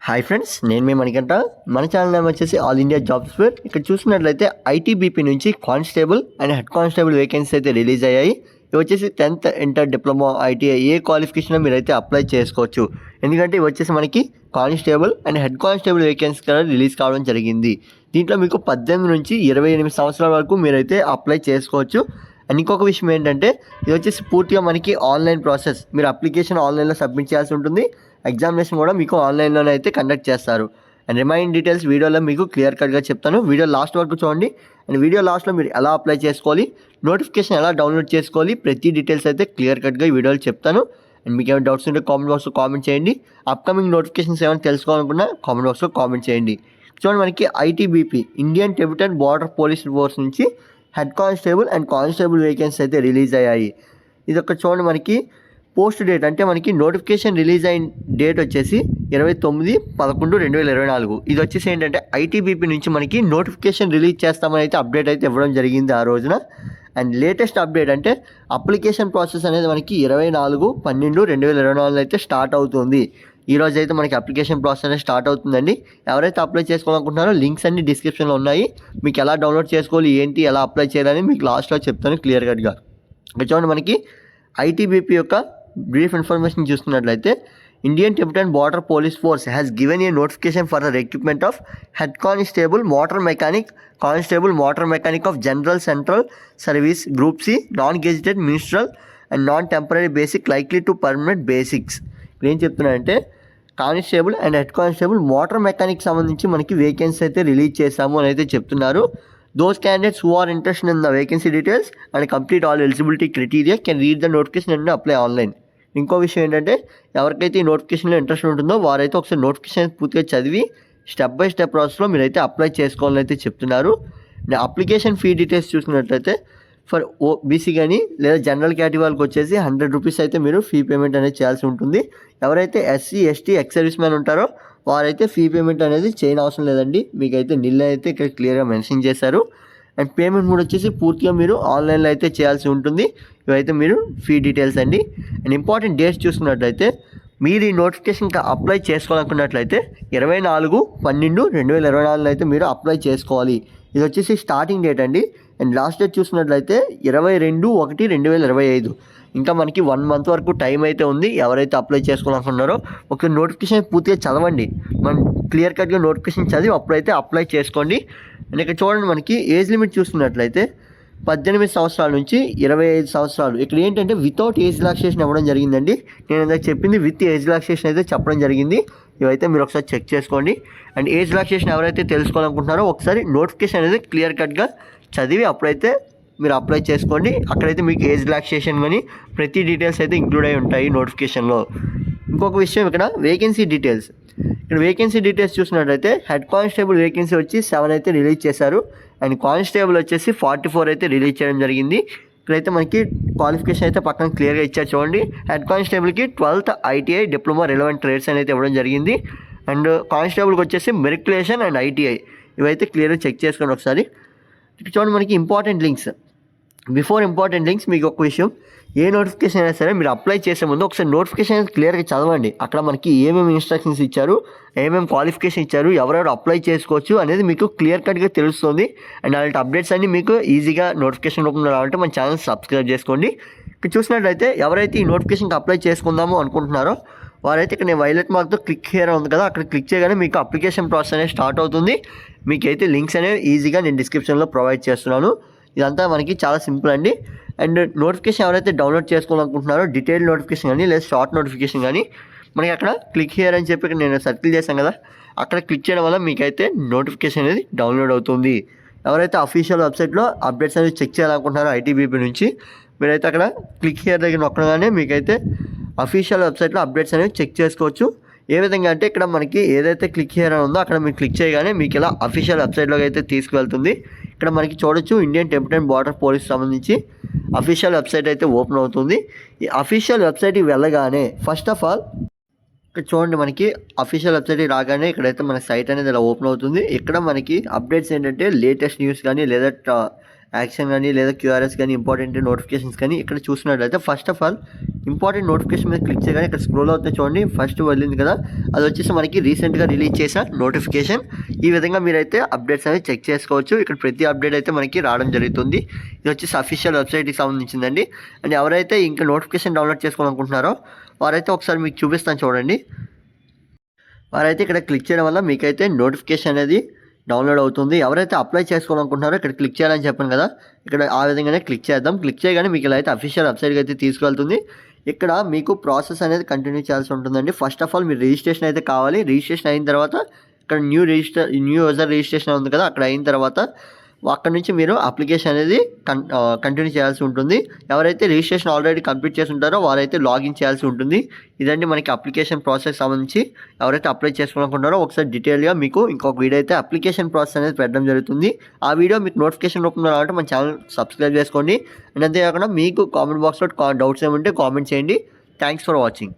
Hi friends, నేను మీ మణికంఠ. మన channel name వచ్చేసి ఆల్ ఇండియా జాబ్స్ ఫేర్. ఇక్కడ చూసినట్లయితే ఐటీబీపీ నుంచి constable and head constable vacancy అయితే రిలీజ్ అయ్యాయి. ఇవి వచ్చేసి 10th ఇంటర్ డిప్లొమా ఐటీఐ ఏ క్వాలిఫికేషన్ మీరైతే అప్లై చేసుకోవచ్చు. ఎందుకంటే ఇవి వచ్చేసి మనకి constable and head constable vacancy కూడా రిలీజ్ కావడం జరిగింది. దీంట్లో మీకు 18 నుంచి 28 సంవత్సరాల వరకు మీరైతే అప్లై చేసుకోవచ్చు. అండ్ ఇంకొక విషయం ఏంటంటే ఇది వచ్చేసి పూర్తిగా మనకి ఆన్లైన్ ప్రాసెస్. మీరు అప్లికేషన్ ఆన్లైన్లో సబ్మిట్ చేయాల్సి ఉంటుంది. ఎగ్జామినేషన్ కూడా మీకు ఆన్లైన్లోనే అయితే కండక్ట్ చేస్తారు. అండ్ రిమైనింగ్ డీటెయిల్స్ వీడియోలో మీకు క్లియర్ కట్గా చెప్తాను. వీడియో లాస్ట్ వరకు చూడండి. అండ్ వీడియో లాస్ట్లో మీరు ఎలా అప్లై చేసుకోవాలి, నోటిఫికేషన్ ఎలా డౌన్లోడ్ చేసుకోవాలి, ప్రతి డీటెయిల్స్ అయితే క్లియర్ కట్గా ఈ వీడియోలో చెప్తాను. అండ్ మీకు ఏమైనా డౌట్స్ ఉంటే కామెంట్ బాక్స్లో కామెంట్ చేయండి. అప్కమింగ్ నోటిఫికేషన్స్ ఏమైనా తెలుసుకోవాలనుకున్నా కామెంట్ బాక్స్లో కామెంట్ చేయండి. చూడండి, మనకి ITBP Indian Tibetan border police force నుంచి head constable and constable vacancy అయితే రిలీజ్ అయ్యాయి. ఇది ఒక చూడండి, మనకి పోస్ట్ డేట్ అంటే మనకి నోటిఫికేషన్ రిలీజ్ అయిన డేట్ వచ్చేసి 29/11/2024. ఇది వచ్చేసి ఏంటంటే ఐటీబీపీ నుంచి మనకి నోటిఫికేషన్ రిలీజ్ చేస్తామని అయితే అప్డేట్ అయితే ఇవ్వడం జరిగింది ఆ రోజున. అండ్ లేటెస్ట్ అప్డేట్ అంటే అప్లికేషన్ ప్రాసెస్ అనేది మనకి 24/12/2024 అయితే స్టార్ట్ అవుతుంది. ఈరోజు అయితే మనకి అప్లికేషన్ ప్రాసెస్ అనేది స్టార్ట్ అవుతుందండి. ఎవరైతే అప్లై చేసుకోవాలనుకుంటున్నారో లింక్స్ అన్ని డిస్క్రిప్షన్లో ఉన్నాయి. మీకు ఎలా డౌన్లోడ్ చేసుకోవాలి, ఏంటి, ఎలా అప్లై చేయాలని మీకు లాస్ట్లో చెప్తాను క్లియర్ కట్గా. చూడండి, మనకి ఐటీబీపీ యొక్క బ్రీఫ్ ఇన్ఫర్మేషన్ చూస్తున్నట్లయితే Indian Tibetan border police force has given a notification for the recruitment of head constable motor mechanic, constable motor mechanic of general central service group C, non gazetted ministerial and non temporary basic likely to permanent basics. ఇక్కడ ఏం చెప్తున్నారంటే constable and head constable motor mechanic సంబంధించి మనకి vacancy అయితే release చేశాము అని అయితే చెప్తున్నారు. Those candidates who are interested in the vacancy details and complete all eligibility criteria can read the notification and apply online. ఇంకో విషయం ఏంటంటే ఎవరికైతే ఈ నోటిఫికేషన్లో ఇంట్రెస్ట్ ఉంటుందో వారైతే ఒకసారి నోటిఫికేషన్ పూర్తిగా చదివి స్టెప్ బై స్టెప్ ప్రాసెస్లో మీరైతే అప్లై చేసుకోవాలని అయితే చెప్తున్నారు. అప్లికేషన్ ఫీ డీటెయిల్స్ చూసినట్లయితే ఫర్ ఓబీసీ కానీ లేదా జనరల్ కేటగిరీకి వచ్చేసి 100 రూపీస్ అయితే మీరు ఫీ పేమెంట్ అనేది చేయాల్సి ఉంటుంది. ఎవరైతే SC ST ex service man ఉంటారో వారైతే ఫీ పేమెంట్ అనేది చేయని అవసరం లేదండి. మీకైతే నిల్ అయితే ఇక్కడ క్లియర్గా మెన్షన్ చేశారు. అండ్ పేమెంట్ కూడా వచ్చేసి పూర్తిగా మీరు ఆన్లైన్లో అయితే చేయాల్సి ఉంటుంది. ఇవైతే మీరు ఫీ డీటెయిల్స్ అండి. అండ్ ఇంపార్టెంట్ డేట్స్ చూసుకున్నట్లయితే మీరు ఈ నోటిఫికేషన్కి అప్లై చేసుకోవాలనుకున్నట్లయితే 24/12/2024 అయితే మీరు అప్లై చేసుకోవాలి. ఇది వచ్చేసి స్టార్టింగ్ డేట్ అండి. అండ్ లాస్ట్ డేట్ చూసినట్లయితే 22/1/2025. ఇంకా మనకి 1 మంత్ వరకు టైం అయితే ఉంది. ఎవరైతే అప్లై చేసుకోవాలనుకున్నారో ఒక నోటిఫికేషన్ పూర్తిగా చదవండి. మనం క్లియర్ కట్గా నోటిఫికేషన్ చదివి అప్పుడైతే అప్లై చేసుకోండి. అండ్ ఇక్కడ చూడండి, మనకి ఏజ్ లిమిట్ చూసుకున్నట్లయితే 18 సంవత్సరాల నుంచి 25 సంవత్సరాలు. ఇక్కడ ఏంటంటే వితౌట్ ఏజ్ రిలాక్సేషన్ ఇవ్వడం జరిగిందండి. నేను ఇందాక చెప్పింది విత్ ఏజ్ రిలాక్సేషన్ అయితే చెప్పడం జరిగింది. ఇవైతే మీరు ఒకసారి చెక్ చేసుకోండి. అండ్ ఏజ్ రిలాక్సేషన్ ఎవరైతే తెలుసుకోవాలనుకుంటున్నారో ఒకసారి నోటిఫికేషన్ అనేది క్లియర్ కట్గా చదివి అప్పుడైతే మీరు అప్లై చేసుకోండి. అక్కడైతే మీకు ఏజ్ రిలాక్సేషన్ కానీ ప్రతి డీటెయిల్స్ అయితే ఇంక్లూడ్ అయి ఉంటాయి నోటిఫికేషన్లో. ఇంకొక విషయం, ఇక్కడ వేకెన్సీ డీటెయిల్స్. ఇక్కడ వేకెన్సీ డీటెయిల్స్ చూసినట్లయితే హెడ్ కానిస్టేబుల్ వేకెన్సీ వచ్చి 7 అయితే రిలీజ్ చేశారు. అండ్ కానిస్టేబుల్ వచ్చేసి 44 అయితే రిలీజ్ చేయడం జరిగింది. ఇక్కడైతే మనకి క్వాలిఫికేషన్ అయితే పక్కన క్లియర్గా ఇచ్చారు చూడండి. హెడ్ కానిస్టేబుల్కి 12th ITI diploma relevant trades అని అయితే ఇవ్వడం జరిగింది. అండ్ కానిస్టేబుల్కి వచ్చేసి మెరిక్యులేషన్ అండ్ ఐటీఐ. ఇవైతే క్లియర్గా చెక్ చేసుకోండి ఒకసారి. చూడండి, మనకి important links. Before important links, మీకు ఒక విషయం, ఏ నోటిఫికేషన్ అయినా సరే మీరు అప్లై చేసే ముందు ఒకసారి నోటిఫికేషన్ క్లియర్గా చదవండి. అక్కడ మనకి ఏమేమి ఇన్స్ట్రక్షన్స్ ఇచ్చారు, ఏమేమి క్వాలిఫికేషన్ ఇచ్చారు, ఎవరెవరు అప్లై చేసుకోవచ్చు అనేది మీకు క్లియర్ కట్గా తెలుస్తుంది. అండ్ అలాంటి అప్డేట్స్ అన్ని మీకు ఈజీగా నోటిఫికేషన్ రూపంలో రావాలంటే మన ఛానల్ సబ్స్క్రైబ్ చేసుకోండి. ఇక్కడ చూసినట్లయితే ఎవరైతే ఈ నోటిఫికేషన్కి అప్లై చేసుకుందాము అనుకుంటున్నారో వారైతే ఇక్కడ నేను వైలెట్ మార్క్తో క్లిక్ హియర్ ఉంది కదా, అక్కడ క్లిక్ చేయగానే మీకు అప్లికేషన్ ప్రాసెస్ అనేది స్టార్ట్ అవుతుంది. మీకైతే లింక్స్ అనేవి ఈజీగా నేను డిస్క్రిప్షన్లో ప్రొవైడ్ చేస్తున్నాను. ఇదంతా మనకి చాలా సింపుల్ అండి. అండ్ నోటిఫికేషన్ ఎవరైతే డౌన్లోడ్ చేసుకోవాలనుకుంటున్నారో డీటెయిల్ నోటిఫికేషన్ కానీ లేదా షార్ట్ నోటిఫికేషన్ కానీ మనకి అక్కడ క్లిక్ హియర్ అని చెప్పి నేను సర్కిల్ చేశాను కదా, అక్కడ క్లిక్ చేయడం వల్ల మీకైతే నోటిఫికేషన్ అనేది డౌన్లోడ్ అవుతుంది. ఎవరైతే అఫీషియల్ వెబ్సైట్లో అప్డేట్స్ అనేది చెక్ చేయాలనుకుంటున్నారో ఐటీబీపీ నుంచి మీరైతే అక్కడ క్లిక్ హియర్ దగ్గర నొక్కగానే మీకైతే అఫీషియల్ వెబ్సైట్లో అప్డేట్స్ అనేవి చెక్ చేసుకోవచ్చు. ఏ విధంగా అంటే ఇక్కడ మనకి ఏదైతే క్లిక్ హియర్ ఉందో అక్కడ మీరు క్లిక్ చేయగానే మీకు ఇలా అఫీషియల్ వెబ్సైట్లోకి అయితే తీసుకువెళ్తుంది. ఇక్కడ మనకి చూడొచ్చు ఇండియన్ టిబెటన్ బార్డర్ పోలీస్ సంబంధించి అఫీషియల్ వెబ్సైట్ అయితే ఓపెన్ అవుతుంది. ఈ అఫీషియల్ వెబ్సైట్కి వెళ్ళగానే ఫస్ట్ ఆఫ్ ఆల్ ఇక్కడ చూడండి, మనకి అఫీషియల్ వెబ్సైట్కి రాగానే ఇక్కడైతే మన సైట్ అనేది ఇలా ఓపెన్ అవుతుంది. ఇక్కడ మనకి అప్డేట్స్ ఏంటంటే లేటెస్ట్ న్యూస్ కానీ లేదా యాక్షన్ కానీ లేదా క్యూఆర్ఎస్ కానీ ఇంపార్టెంట్ నోటిఫికేషన్స్ కానీ ఇక్కడ చూసినట్లయితే first of all important notification మీద క్లిక్ చేయగానే ఇక్కడ స్క్రోల్ అవుతుంది చూడండి, ఫస్ట్ వెళ్ళింది కదా, అది వచ్చేసి మనకి రీసెంట్గా రిలీజ్ చేసిన నోటిఫికేషన్. ఈ విధంగా మీరైతే అప్డేట్స్ అనేవి చెక్ చేసుకోవచ్చు. ఇక్కడ ప్రతి అప్డేట్ అయితే మనకి రావడం జరుగుతుంది. ఇది వచ్చేసి అఫీషియల్ వెబ్సైట్కి సంబంధించిందండి. అండ్ ఎవరైతే ఇంకా నోటిఫికేషన్ డౌన్లోడ్ చేసుకోవాలనుకుంటున్నారో వారైతే ఒకసారి మీకు చూపిస్తాను చూడండి. వారైతే ఇక్కడ క్లిక్ చేయడం వల్ల మీకైతే నోటిఫికేషన్ అనేది డౌన్లోడ్ అవుతుంది. ఎవరైతే అప్లై చేసుకోవాలనుకుంటున్నారో ఇక్కడ క్లిక్ చేయాలని చెప్పాను కదా, ఇక్కడ ఆ విధంగానే క్లిక్ చేద్దాం. క్లిక్ చేయగానే మీకు ఇలా అయితే అఫీషియల్ వెబ్సైట్కి అయితే తీసుకెళ్తుంది. ఇక్కడ మీకు ప్రాసెస్ అనేది కంటిన్యూ చేయాల్సి ఉంటుందండి. ఫస్ట్ ఆఫ్ ఆల్ మీరు రిజిస్ట్రేషన్ అయితే కావాలి. రిజిస్ట్రేషన్ అయిన తర్వాత ఇక్కడ న్యూ యూజర్ రిజిస్ట్రేషన్ ఉంది కదా, అక్కడ అయిన తర్వాత అక్కడ నుంచి మీరు అప్లికేషన్ అనేది కంటిన్యూ చేయాల్సి ఉంటుంది. ఎవరైతే రిజిస్ట్రేషన్ ఆల్రెడీ కంప్లీట్ చేసి ఉంటారో వారైతే లాగిన్ చేయాల్సి ఉంటుంది. ఇదండి మనకి అప్లికేషన్ ప్రాసెస్ సంబంధించి. ఎవరైతే అప్లై చేసుకోవాలనుకుంటారో ఒకసారి డీటెయిల్గా మీకు ఇంకొక వీడియో అయితే అప్లికేషన్ ప్రాసెస్ అనేది పెట్టడం జరుగుతుంది. ఆ వీడియో మీకు నోటిఫికేషన్ రూపంలో రావాలంటే మన ఛానల్ సబ్స్క్రైబ్ చేసుకోండి. అండ్ అంతేకాకుండా మీకు కామెంట్ బాక్స్లో డౌట్స్ ఏమంటే కామెంట్ చేయండి. Thanks for watching.